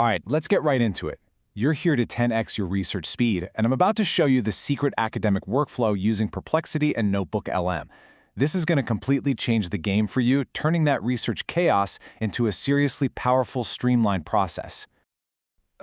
All right, let's get right into it. You're here to 10x your research speed, and I'm about to show you the secret academic workflow using Perplexity and NotebookLM. This is going to completely change the game for you, turning that research chaos into a seriously powerful, streamlined process.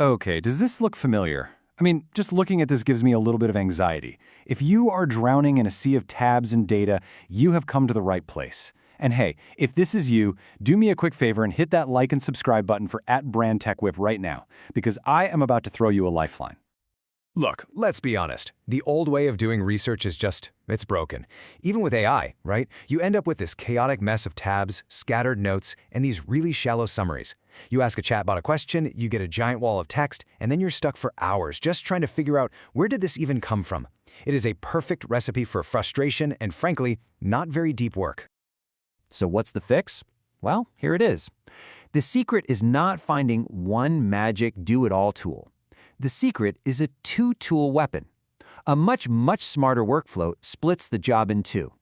Okay, does this look familiar? I mean, just looking at this gives me a little bit of anxiety. If you are drowning in a sea of tabs and data, you have come to the right place. And hey, if this is you, do me a quick favor and hit that like and subscribe button for @BrandTechWhip right now, because I am about to throw you a lifeline. Look, let's be honest. The old way of doing research is it's broken. Even with AI, right? You end up with this chaotic mess of tabs, scattered notes, and these really shallow summaries. You ask a chatbot a question, you get a giant wall of text, and then you're stuck for hours just trying to figure out where did this even come from. It is a perfect recipe for frustration and, frankly, not very deep work. So what's the fix? Well, here it is. The secret is not finding one magic do-it-all tool. The secret is a two-tool weapon. A much smarter workflow splits the job in two.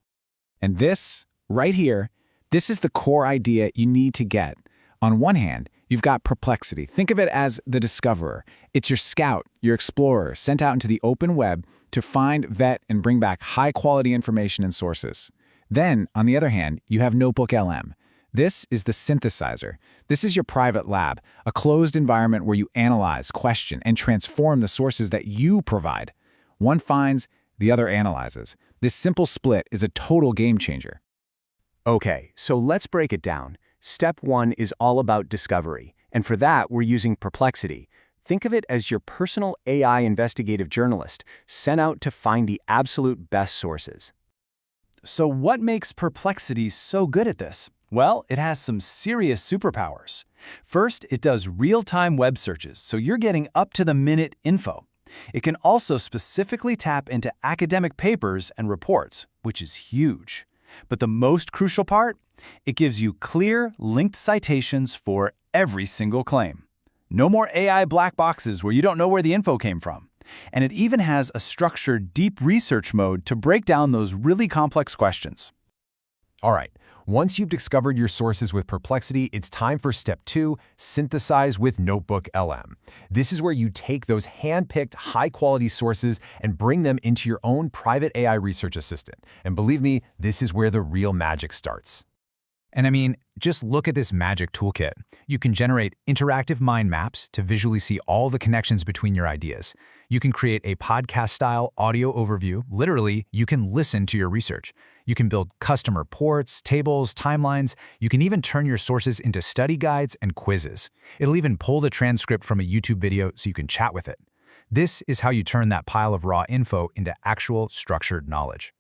And this, right here, this is the core idea you need to get. On one hand, you've got Perplexity. Think of it as the discoverer. It's your scout, your explorer, sent out into the open web to find, vet, and bring back high-quality information and sources. Then, on the other hand, you have NotebookLM. This is the synthesizer. This is your private lab, a closed environment where you analyze, question, and transform the sources that you provide. One finds, the other analyzes. This simple split is a total game changer. Okay, so let's break it down. Step 1 is all about discovery, and for that, we're using Perplexity. Think of it as your personal AI investigative journalist sent out to find the absolute best sources. So what makes Perplexity so good at this? Well, it has some serious superpowers. First, it does real-time web searches, so you're getting up-to-the-minute info. It can also specifically tap into academic papers and reports, which is huge. But the most crucial part? It gives you clear, linked citations for every single claim. No more AI black boxes where you don't know where the info came from. And it even has a structured deep research mode to break down those really complex questions. All right, once you've discovered your sources with Perplexity, it's time for step 2, synthesize with NotebookLM. This is where you take those hand-picked, high-quality sources and bring them into your own private AI research assistant. And believe me, this is where the real magic starts. And I mean, just look at this magic toolkit. You can generate interactive mind maps to visually see all the connections between your ideas. You can create a podcast-style audio overview. Literally, you can listen to your research. You can build custom reports, tables, timelines. You can even turn your sources into study guides and quizzes. It'll even pull the transcript from a YouTube video so you can chat with it. This is how you turn that pile of raw info into actual structured knowledge.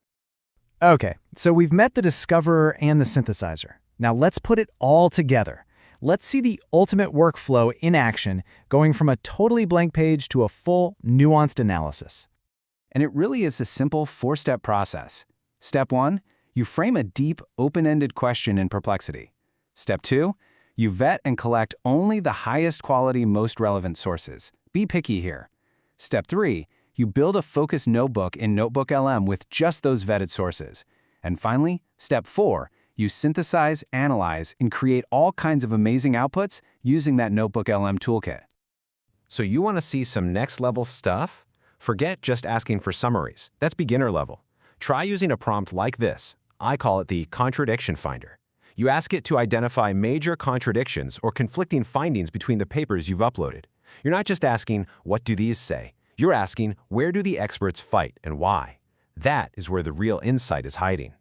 Okay, so we've met the discoverer and the synthesizer. Now let's put it all together. Let's see the ultimate workflow in action, going from a totally blank page to a full, nuanced analysis. And it really is a simple 4-step process. Step 1, you frame a deep, open-ended question in Perplexity. Step 2, you vet and collect only the highest quality, most relevant sources. Be picky here. Step 3, you build a focused notebook in NotebookLM with just those vetted sources. And finally, step 4, you synthesize, analyze, and create all kinds of amazing outputs using that NotebookLM toolkit. So you want to see some next-level stuff? Forget just asking for summaries. That's beginner level. Try using a prompt like this. I call it the contradiction finder. You ask it to identify major contradictions or conflicting findings between the papers you've uploaded. You're not just asking, what do these say? You're asking, where do the experts fight and why? That is where the real insight is hiding.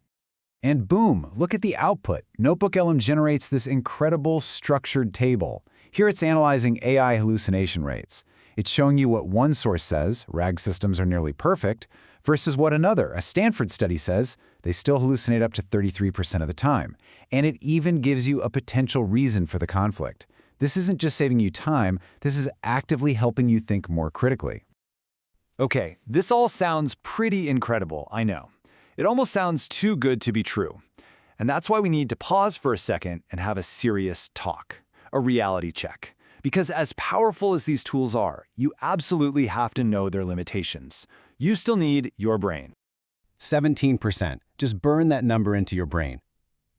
And boom, look at the output. NotebookLM generates this incredible structured table. Here it's analyzing AI hallucination rates. It's showing you what one source says, RAG systems are nearly perfect, versus what another, a Stanford study, says, they still hallucinate up to 33% of the time. And it even gives you a potential reason for the conflict. This isn't just saving you time, this is actively helping you think more critically. Okay, this all sounds pretty incredible, I know. It almost sounds too good to be true. And that's why we need to pause for a second and have a serious talk, a reality check. Because as powerful as these tools are, you absolutely have to know their limitations. You still need your brain. 17%. Just burn that number into your brain.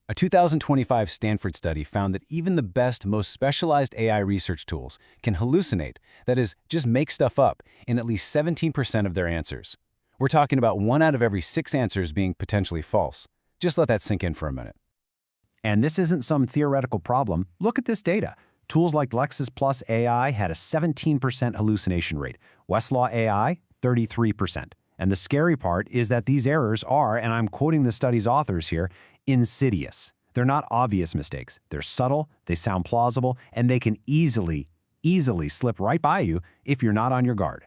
A 2025 Stanford study found that even the best, most specialized AI research tools can hallucinate, that is, just make stuff up, in at least 17% of their answers. We're talking about 1 out of every 6 answers being potentially false. Just let that sink in for a minute. And this isn't some theoretical problem. Look at this data. Tools like Lexis Plus AI had a 17% hallucination rate. Westlaw AI, 33%. And the scary part is that these errors are, and I'm quoting the study's authors here, insidious. They're not obvious mistakes. They're subtle, they sound plausible, and they can easily slip right by you if you're not on your guard.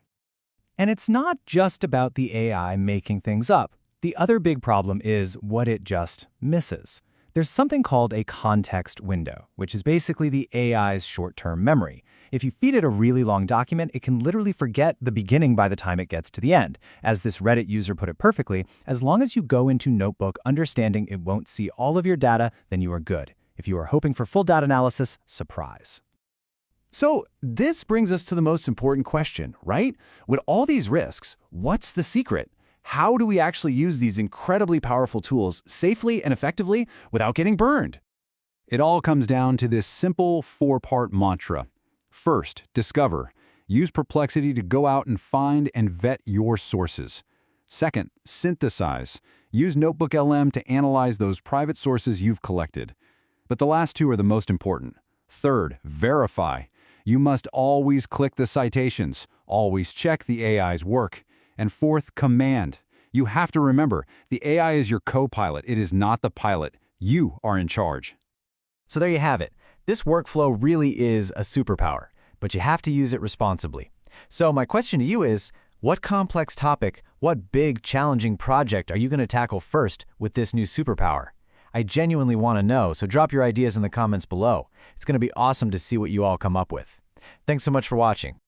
And it's not just about the AI making things up. The other big problem is what it just misses. There's something called a context window, which is basically the AI's short-term memory. If you feed it a really long document, it can literally forget the beginning by the time it gets to the end. As this Reddit user put it perfectly, as long as you go into Notebook understanding it won't see all of your data, then you are good. If you are hoping for full data analysis, surprise. So this brings us to the most important question, right? With all these risks, what's the secret? How do we actually use these incredibly powerful tools safely and effectively without getting burned? It all comes down to this simple 4-part mantra. First, discover. Use Perplexity to go out and find and vet your sources. Second, synthesize. Use NotebookLM to analyze those private sources you've collected. But the last 2 are the most important. Third, verify. You must always click the citations, always check the AI's work. And fourth, command. You have to remember, the AI is your co-pilot. It is not the pilot. You are in charge. So there you have it. This workflow really is a superpower, but you have to use it responsibly. So my question to you is, what complex topic, what big, challenging project are you going to tackle first with this new superpower? I genuinely want to know, so drop your ideas in the comments below. It's going to be awesome to see what you all come up with. Thanks so much for watching.